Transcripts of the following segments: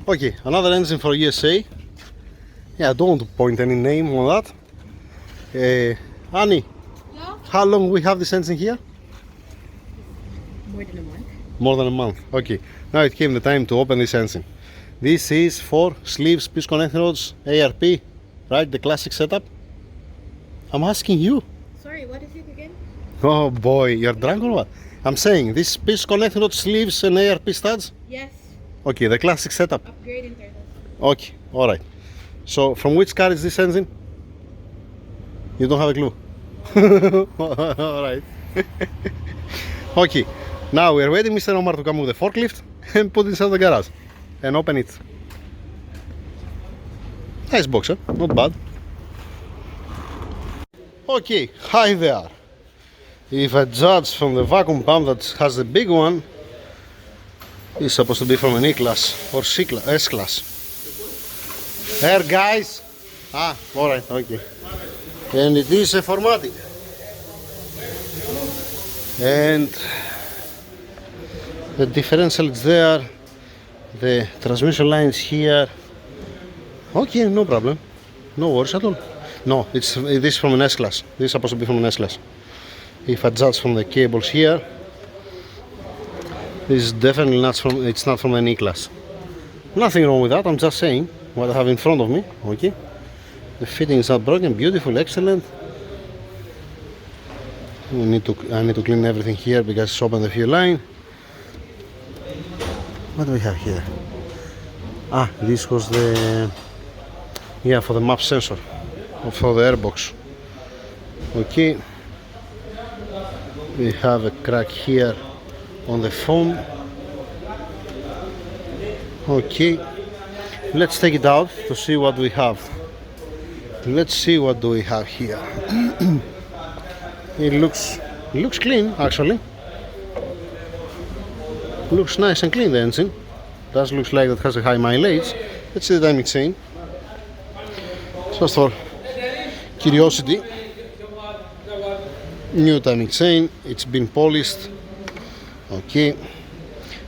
Okay, another engine for USA. Yeah, I don't want to point any name on that. Annie, Yeah? how long we have this engine here? More than a month. More than a month. Okay, now it came the time to open this engine. This is for sleeves, piece connecting rods, ARP, right? The classic setup. I'm asking you. Sorry, what is it again? Oh boy, you're drunk or what? I'm saying this piece connecting rod, sleeves and ARP studs. Yes. Okay, the classic setup. Upgrade in turtles. Okay, alright. So from which car is this engine? You don't have a clue. Alright. Okay, now we are waiting Mr. Omar to come with the forklift and put it inside the garage and open it. Nice box, huh? Not bad. Okay, hi there. If I judge from the vacuum pump that has the big one, it's supposed to be from an E-class or S-class. There, guys. Ah, alright, okay. And it is a 4MATIC. And the differential is there, the transmission line is here. Okay, no problem, no worries at all. No, it is from an S-class. This is supposed to be from an S-class. If I judge from the cables here, this is definitely not from. It's not from an E-class. Nothing wrong with that. I'm just saying what I have in front of me. Okay, the fitting is not broken. Beautiful, excellent. I need to clean everything here because it's open the fuel line. What do we have here? Ah, this was the for the map sensor or for the airbox. Okay, we have a crack here on the foam. Okay, let's take it out to see what we have. Let's see what do we have here. It looks clean actually. Looks nice and clean, the engine. Does looks like it has a high mileage. Let's see the timing chain. Just for curiosity. New timing chain. It's been polished. Okay.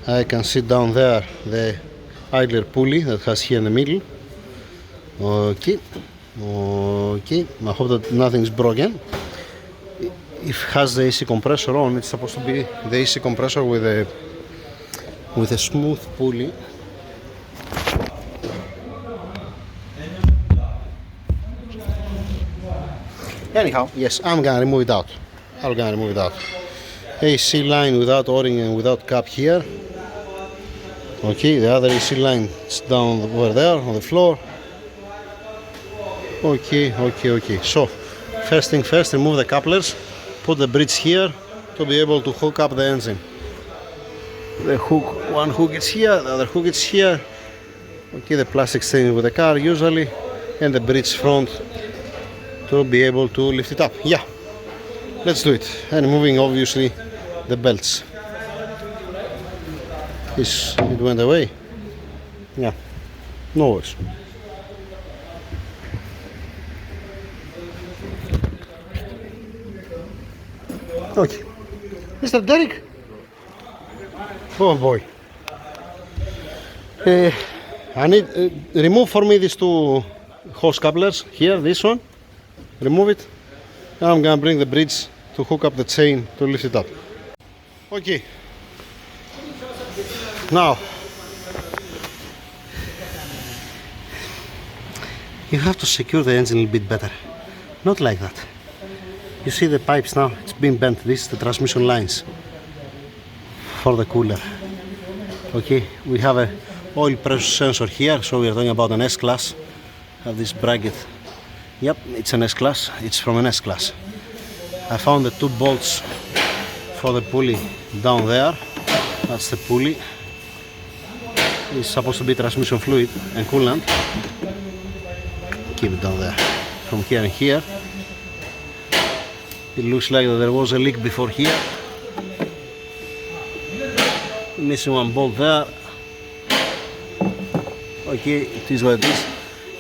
I can see down there the idler pulley that has here in the middle. Okay. Okay. I hope that nothing's broken. If it has the AC compressor on, it's supposed to be the AC compressor with a smooth pulley. Anyhow, yes, I'm gonna remove it out. I'm gonna remove it out. AC line without O-ring and without cap here. Okay, the other AC line is down over there on the floor. Okay, okay, okay. So, first thing first, remove the couplers. Put the bridge here to be able to hook up the engine. The hook, one hook is here, the other hook is here. Okay, the plastic staying with the car usually, and the bridge front to be able to lift it up. Yeah, let's do it. And removing obviously the belts. It went away. Yeah, no worries. Okay, Mr. Derek. Oh boy. I need remove for me these two hose couplers here. This one, remove it. Now I'm gonna bring the bridge to hook up the chain to lift it up. Okay. Now you have to secure the engine a little bit better. Not like that. You see the pipes now, it's been bent. This is the transmission lines for the cooler. Okay, we have a oil pressure sensor here, so we are talking about an S-class. Have this bracket. Yep, it's an S-class, it's from an S-class. I found the two bolts for the pulley down there. That's the pulley. It's supposed to be transmission fluid and coolant. Keep it down there. From here and here. It looks like there was a leak before here. Missing one bolt there. Okay, it is what it is.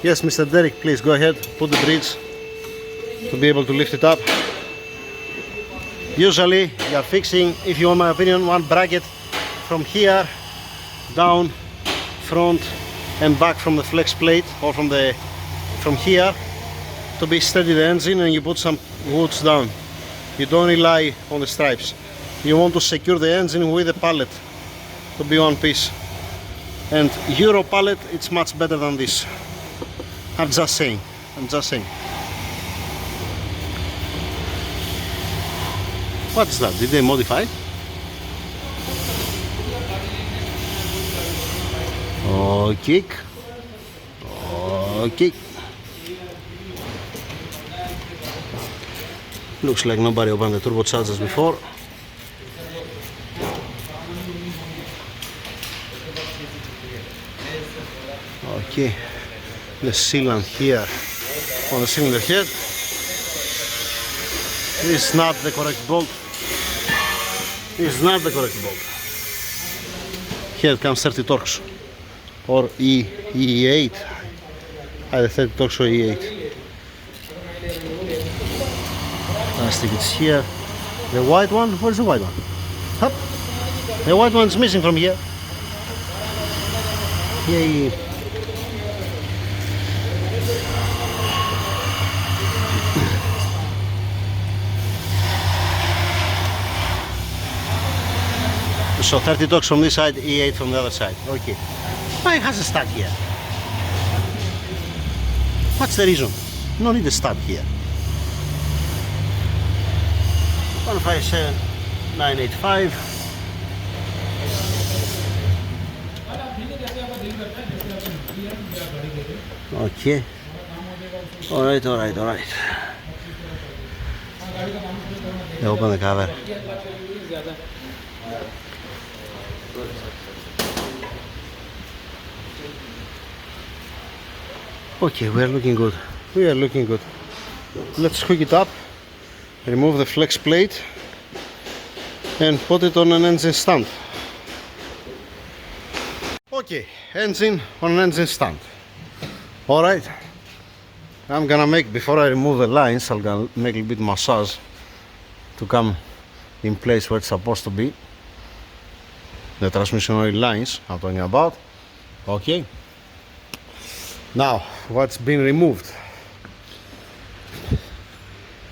Yes, Mr. Derek, please go ahead, put the bridge to be able to lift it up. Usually you are fixing, if you want my opinion, one bracket from here down, front and back from the flex plate or from here to be steady the engine, and you put some woods down. You don't rely on the stripes. You want to secure the engine with the pallet to be one piece. And Euro pallet, it's much better than this. I'm just saying. What's that? Did they modify? Okay. Okay. Looks like nobody opened the turbochargers before. Okay. The sealant here on the cylinder head. This is not the correct bolt. This is not the correct bolt. Here comes 30 torques or E8. Either 30 torques or E8. Plastic is here. The white one, where's the white one? Hup. The white one's missing from here. Yay. So 30 torques from this side, E8 from the other side. Okay. Why it has a stud here? What's the reason? No need a stud here. 157 985. Okay. Alright. They open the cover. Okay, we are looking good. Let's hook it up, remove the flex plate and put it on an engine stand. Okay, engine on an engine stand. Alright, I'm gonna make, before I remove the lines, I'm gonna make a little bit massage to come in place where it's supposed to be. The transmission oil lines I'm talking about. Okay. Now, what's been removed?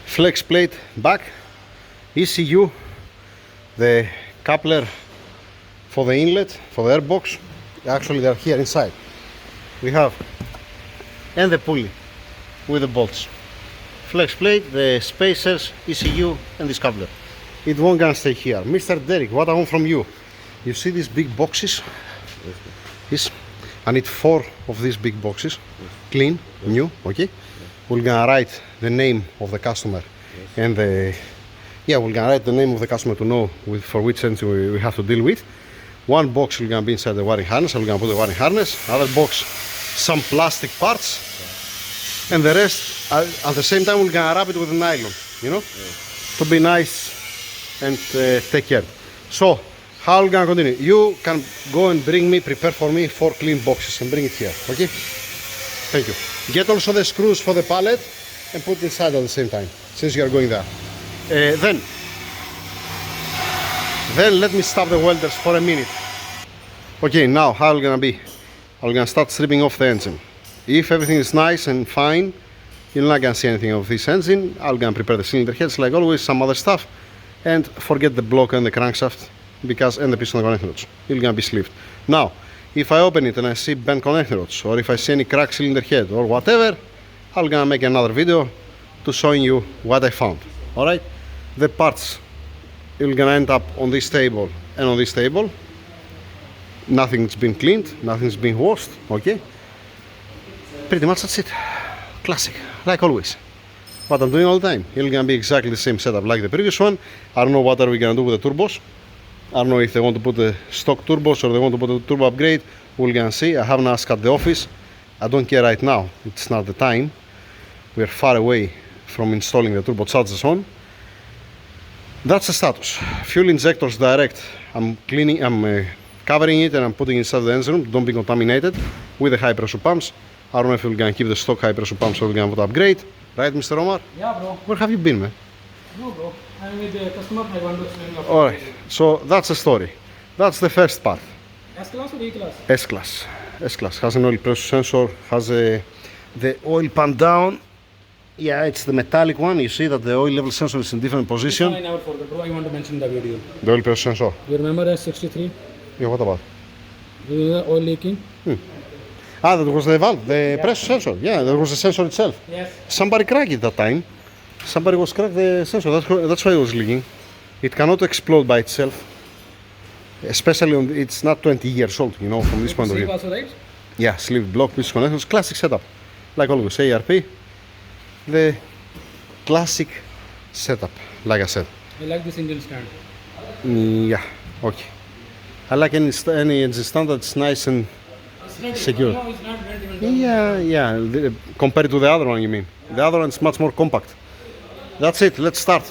Flex plate back, ECU, the coupler for the inlet, for the airbox. Actually, they're here inside. We have, and the pulley with the bolts. Flex plate, the spacers, ECU, and this coupler. It won't gonna stay here. Mr. Derek, what I want from you? You see these big boxes? Yes. I need 4 of these big boxes, clean, new, okay? We're gonna write the name of the customer and we're gonna write the name of the customer to know for which engine we have to deal with. One box is gonna be inside the wiring harness, we're gonna put the wiring harness. Other box, some plastic parts, and the rest, at the same time, we're gonna wrap it with nylon, you know, to be nice and take care. So, how are we gonna continue? You can go and prepare for me 4 clean boxes and bring it here, okay? Thank you. Get also the screws for the pallet and put it inside at the same time, since you are going there. Then let me stop the welders for a minute. Okay, now how are we gonna be? I'm gonna start stripping off the engine. If everything is nice and fine, you're not gonna see anything of this engine. I'm gonna prepare the cylinder heads like always, some other stuff, and forget the block and the crankshaft. And the piston connecting rods, it's gonna be sleeved. Now, if I open it and I see bent connecting rods, or if I see any cracked cylinder head or whatever, I'm gonna make another video to showing you what I found. Alright, the parts will gonna end up on this table and on this table. Nothing's been cleaned, nothing's been washed. Okay, pretty much that's it. Classic, like always. What I'm doing all the time. It's gonna be exactly the same setup like the previous one. I don't know what are we gonna do with the turbos. I don't know if they want to put the stock turbos or they want to put a turbo upgrade. We're gonna see. I haven't asked at the office. I don't care right now. It's not the time. We're far away from installing the turbochargers on. That's the status. Fuel injectors direct. I'm covering it and I'm putting it inside the engine room. Don't be contaminated with the high pressure pumps. I don't know if we're gonna keep the stock high pressure pumps or we're gonna put upgrade. Right, Mr. Omar? Yeah, bro. Where have you been, man? No, bro. I'm with the customer. I want to explain you. Alright, so that's the story. That's the first part. S class or E class? S class. S-Class. Has an oil pressure sensor, has the oil pan down. Yeah, it's the metallic one. You see that the oil level sensor is in different position. I never forgot, bro. I want to mention the video. The oil pressure sensor. You remember S63? Yeah, what about? The oil leaking? Ah, that was the valve, the pressure sensor. Yeah, that was the sensor itself. Yes. Somebody cracked it that time. Somebody was cracked the sensor. That's why it was leaking. It cannot explode by itself. Especially on it's not 20 years old, you know, from this point of view. Also, right? Yeah, sleeve block pitch connections, classic setup. Like always, ARP. The classic setup, like I said. I like this engine stand. Yeah, okay. I like any engine stand that's nice and It's not secure. No, it's not bent even down. Yeah. Compared to the other one, you mean? The other one's much more compact. That's it. Let's start.